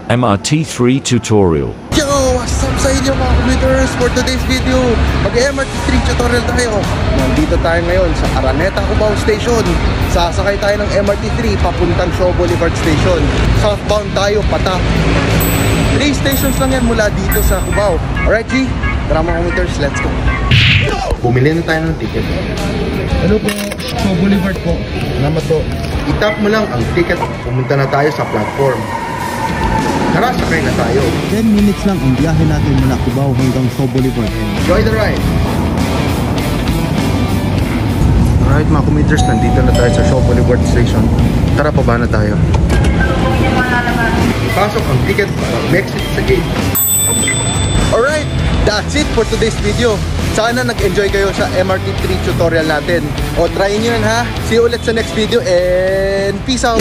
MRT3 tutorial. Yo! What's up sa inyo mga commuters? For today's video, mag-MRT3 tutorial tayo. Nandito tayo ngayon sa Araneta, Cubao Station. Sasakay tayo ng MRT3 papuntang Shaw Boulevard Station. Southbound tayo, patak. 3 stations lang yan mula dito sa Cubao. Alright G, tara mga commuters, let's go. Bumili na tayo ng ticket. Hello po, Shaw Boulevard po. Salamat po. I-tap mo lang ang ticket, pumunta na tayo sa platform. Tara, sakay na tayo. 10 minutes lang ang biyahe natin mula Cubao hanggang Shaw Boulevard. Enjoy the ride! Alright mga commuters, nandito na tayo sa Shaw Boulevard Station. Tara, paba na tayo. Ipasok ang ticket para mag-exit sa gate. Alright, that's it for today's video. Sana nag-enjoy kayo sa MRT3 tutorial natin. O, try nyo yan ha. See you ulit sa next video and peace out!